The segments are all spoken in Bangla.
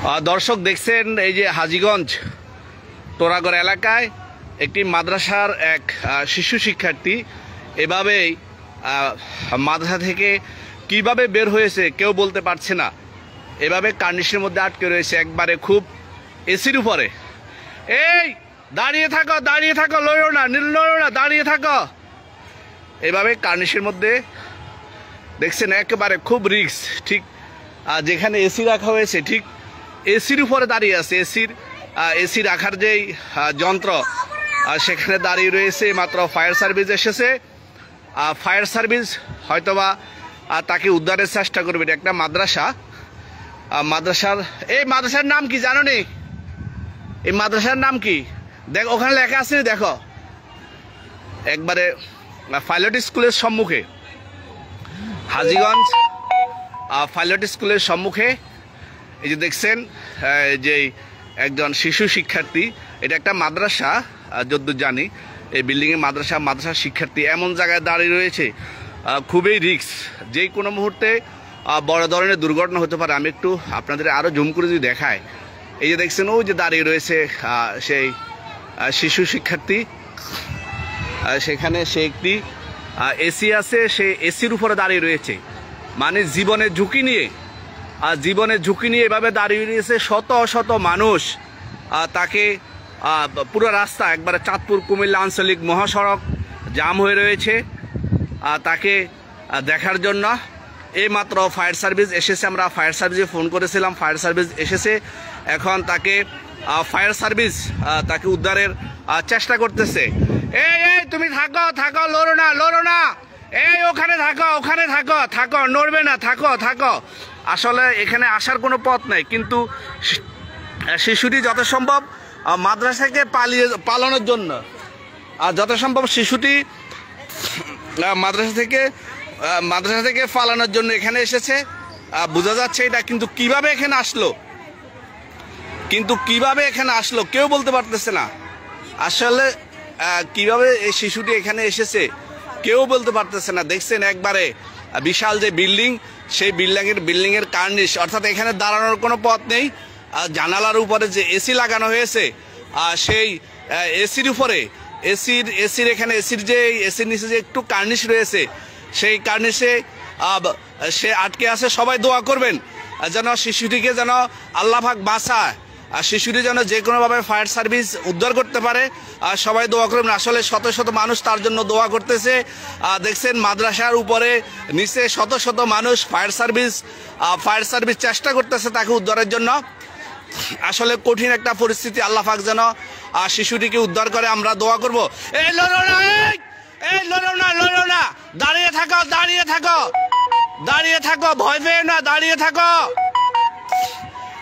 দর্শক দেখছেন এই যে হাজীগঞ্জ তোরাগড় এলাকায় একটি মাদ্রাসার এক শিশু শিক্ষার্থী এভাবেই মাদ্রাসা থেকে কিভাবে বের হয়েছে কেউ বলতে পারছে না। এভাবে কার্নিশের মধ্যে আটকে রয়েছে, একবারে খুব এসির উপরে। এই দাঁড়িয়ে থাকো, লড়ো না, দাঁড়িয়ে থাকো। এভাবে কার্নিশের মধ্যে দেখছেন একেবারে খুব রিস্ক। ঠিক যেখানে এসি রাখা হয়েছে ঠিক এসির উপরে দাঁড়িয়ে আছে। এসি রাখার যেই যন্ত্র সেখানে দাঁড়িয়ে রয়েছে। মাত্র ফায়ার সার্ভিস এসেছে। ফায়ার সার্ভিস হয়তোবা তাকে উদ্ধারের চেষ্টা করবে। এটা একটা মাদ্রাসার নাম কি জানো নি? এই মাদ্রাসার নাম কি দেখ, ওখানে লেখা আছে, দেখো একবারে পাইলট স্কুলের সম্মুখে, হাজীগঞ্জ পাইলট স্কুলের সম্মুখে। এই যে দেখছেন যে একজন শিশু শিক্ষার্থী, এটা একটা মাদ্রাসা যদ্দূর জানি, এই বিল্ডিংয়ে মাদ্রাসার শিক্ষার্থী এমন জায়গায় দাঁড়িয়ে রয়েছে, খুবই রিস্ক। যে কোনো মুহূর্তে বড় ধরনের দুর্ঘটনা হতে পারে। আমি একটু আপনাদের আরও জুম করে যদি দেখায়, এই যে দেখছেন ওই যে দাঁড়িয়ে রয়েছে সেই শিশু শিক্ষার্থী, সেখানে সে একটি এসি আছে, সে এসির উপরে দাঁড়িয়ে রয়েছে। মানে জীবনের ঝুঁকি নিয়ে এভাবে দাঁড়িয়ে রয়েছে। শত শত মানুষ তাকে পুরো রাস্তা একবারে চাঁদপুর কুমিল্লা আঞ্চলিক মহাসড়ক জাম হয়ে রয়েছে তাকে দেখার জন্য। এইমাত্র ফায়ার সার্ভিস এসেছে, আমরা ফায়ার সার্ভিসে ফোন করেছিলাম, ফায়ার সার্ভিস এসেছে। এখন তাকে ফায়ার সার্ভিস তাকে উদ্ধারের চেষ্টা করতেছে। এই তুমি থাকো, লড়ো না, এই ওখানে থাকো, নড়বে না, থাকো। আসলে এখানে আসার কোনো পথ নাই, কিন্তু শিশুটি যত সম্ভব মাদ্রাসাকে পালানোর জন্য, যত সম্ভব শিশুটি মাদ্রাসা থেকে পালানোর জন্য এখানে এসেছে। বোঝা যাচ্ছে এটা, কিন্তু কিভাবে এখানে আসলো কেউ বলতে পারতেছে না। আসলে কিভাবে এই শিশুটি এখানে এসেছে কেউ বলতে পারতেছে না। দেখছেন একবারে বিশাল যে বিল্ডিং, সেই বিল্ডিংয়ের কার্নিশ, অর্থাৎ এখানে দাঁড়ানোর কোনো পথ নেই। জানালার উপরে যে এসি লাগানো হয়েছে, সেই এসির উপরে এসির এখানে এসির নিচে যে একটু কার্নিশ রয়েছে, সেই কার্নিশে সে আটকে আছে। সবাই দোয়া করবেন যেন শিশুটিকে যেন আল্লাহ পাক বাঁচায়, শিশুটি যেন যে কোনোভাবে ফায়ার সার্ভিস উদ্ধার করতে পারে। সবাই দোয়া করবেন। আসলে শত শত মানুষ তার জন্য দোয়া করতেছে। দেখছেন মাদ্রাসার উপরে নিচে শত শত মানুষ, ফায়ার সার্ভিস চেষ্টা করতেছে তাকে উদ্ধারের জন্য। আসলে কঠিন একটা পরিস্থিতি। আল্লাহ পাক যেন শিশুটিকে উদ্ধার করে, আমরা দোয়া করব। এই লড়ো না, দাঁড়িয়ে থাকো, ভয় পেও না, দাঁড়িয়ে থাকো।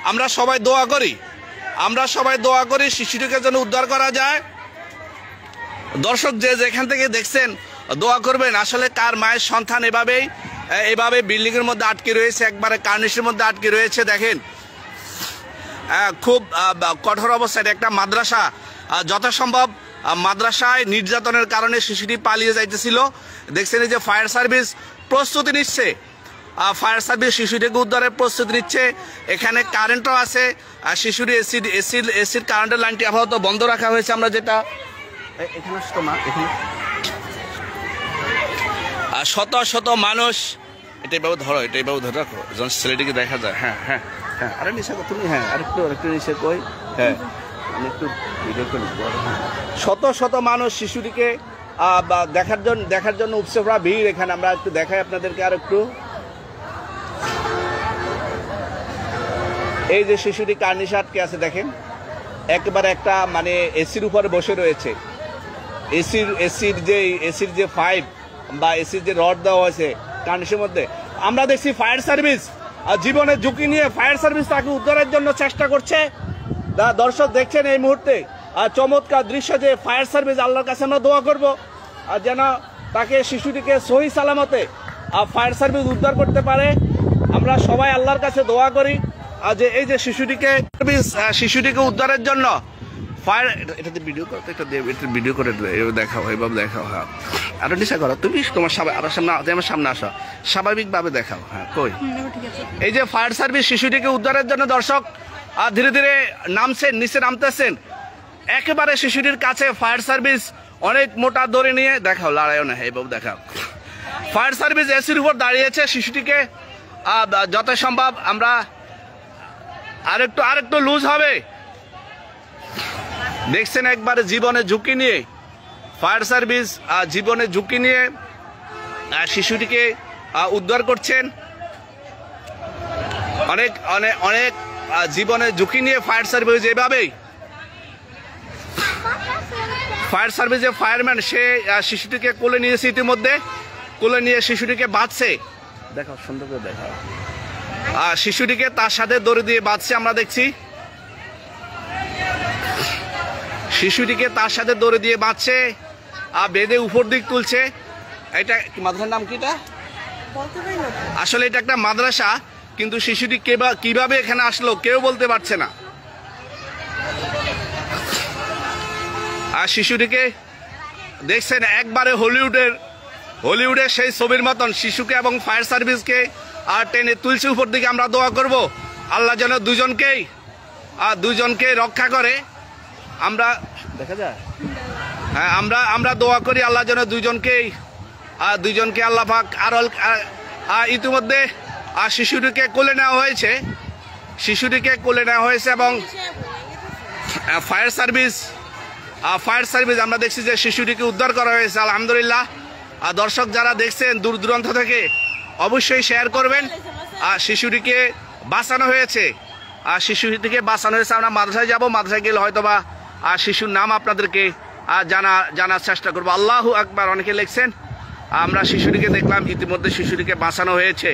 আমরা সবাই দোয়া করি শিশুটিকে যেন উদ্ধার করা যায়। দর্শক যেখান থেকে দেখছেন দোয়া করবেন। আসলে কার মায়ের সন্তান এভাবে বিল্ডিং এর মধ্যে আটকে রয়েছে, একবারে কার্নিশের মধ্যে আটকে রয়েছে। দেখেন খুব কঠোর অবস্থায় একটা মাদ্রাসা, যথাসম্ভব মাদ্রাসায় নির্যাতনের কারণে শিশুটি পালিয়ে যাইতেছিল। দেখছেন এই যে ফায়ার সার্ভিস প্রস্তুতি নিচ্ছে, শিশুটিকে উদ্ধারের প্রস্তুতি নিচ্ছে। এখানে কারেন্টও আছে, শিশুটি এসির কারেন্টের লাইনটি আপাতত বন্ধ রাখা হয়েছে। আমরা যেটা এখানে শত শত মানুষ, এটাই বাবু ধরো রাখো, যখন ছেলেটিকে দেখা যায়। হ্যাঁ, আরে নিশা তুমি, আরেকটু নিশে কই, আমি একটু ভিডিও করি। শত শত মানুষ শিশুটিকে দেখার জন্য উপচে ভিড় এখানে। আমরা একটু দেখাই আপনাদেরকে আর একটু। এই যে শিশুটি কার্নিশে আটকে আছে, দেখেন একেবারে একটা মানে এসির উপরে বসে রয়েছে। এসির যে পাইপ বা এসির যে রড দেওয়া হয়েছে কার্নিশের মধ্যে। আমরা দেখছি ফায়ার সার্ভিস জীবনের ঝুঁকি নিয়ে ফায়ার সার্ভিস তাকে উদ্ধারের জন্য চেষ্টা করছে। দর্শক দেখছেন এই মুহূর্তে চমৎকার দৃশ্য, যে ফায়ার সার্ভিস, আল্লাহর কাছে আমরা দোয়া করবো যেন তাকে শিশুটিকে সহি সালামতে ফায়ার সার্ভিস উদ্ধার করতে পারে। আমরা সবাই আল্লাহর কাছে দোয়া করি যে এই যে শিশুটিকে উদ্ধারের জন্য ফায়ার, এটাতে ভিডিও করতে ভিডিও করে দেখাও, এভাবে দেখাও। হ্যাঁ, আরো নিশা করো তুমি, তোমার সামনে আসো, স্বাভাবিকভাবে দেখাও। হ্যাঁ, কই এই যে ফায়ার সার্ভিস শিশুটিকে উদ্ধারের জন্য দর্শক ধীরে ধীরে নামছেন, নিচে নামতেছেন। একেবারে শিশুটির কাছে ফায়ার সার্ভিস অনেক মোটা দড়ি নিয়ে, দেখাও লড়াইও না, এই বাবু দেখাও। ফায়ার সার্ভিস এসির উপর দাঁড়িয়েছে। শিশুটিকে যত সম্ভব আমরা আরেকটু লুজ হবে। দেখছেন একবারে জীবনে ঝুঁকি নিয়ে ফায়ার সার্ভিস জীবনে ঝুঁকি নিয়ে শিশুটিকে উদ্ধার করছেন। অনেক অনেক অনেক জীবনে ঝুঁকি নিয়ে ফায়ার সার্ভিস এভাবেই ফায়ার সার্ভিসের ফায়ারম্যান সে শিশুটিকে কোলে নিয়েছে, ইতিমধ্যে কোলে নিয়ে শিশুটিকে বাঁধছে। দেখো সুন্দর করে দেখো, শিশুটিকে তার সাথে দড়ি দিয়ে বাঁধছে। আমরা দেখছি শিশুটিকে তার সাথে দড়ি দিয়ে বাঁধছে, বেঁধে উপর দিক তুলছে। এটা মাদ্রাসার নাম কিটা? আসলে এটা একটা মাদ্রাসা, কিন্তু শিশুটি কিভাবে এখানে আসলো কেউ বলতে পারছে না। আর শিশুটিকে দেখছেন একবারে হলিউডের সেই ছবির মতন শিশুকে এবং ফায়ার সার্ভিসকে আর টেনে তুলছে উপর দিকে। আমরা দোয়া করব আল্লাহ যেন দুজনকে রক্ষা করে। আমরা দেখা যায়, হ্যাঁ, আমরা দোয়া করি আল্লাহ যেন দুজনকে আল্লাহ পাক ইতিমধ্যে শিশুটিকে কোলে নেওয়া হয়েছে এবং ফায়ার সার্ভিস আমরা দেখছি যে শিশুটিকে উদ্ধার করা হয়েছে আলহামদুলিল্লাহ। দর্শক যারা দেখছেন দূর দূরান্ত থেকে অবশ্যই শেয়ার করবেন। শিশুটিকে বাঁচানো হয়েছে, আমরা মাদ্রাসায় যাব, মাদ্রাসায় গেলে হয়তোবা শিশুর নাম আপনাদেরকে জানার চেষ্টা করবো। আল্লাহু আকবার। অনেকে লিখছেন, আমরা শিশুটিকে দেখলাম, ইতিমধ্যে শিশুটিকে বাঁচানো হয়েছে।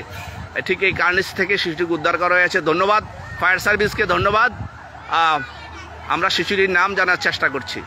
ঠিক এই কার্নিস থেকে শিশুটিকে উদ্ধার করা হয়েছে। ধন্যবাদ ফায়ার সার্ভিসকে, ধন্যবাদ। আমরা শিশুটির নাম জানার চেষ্টা করছি।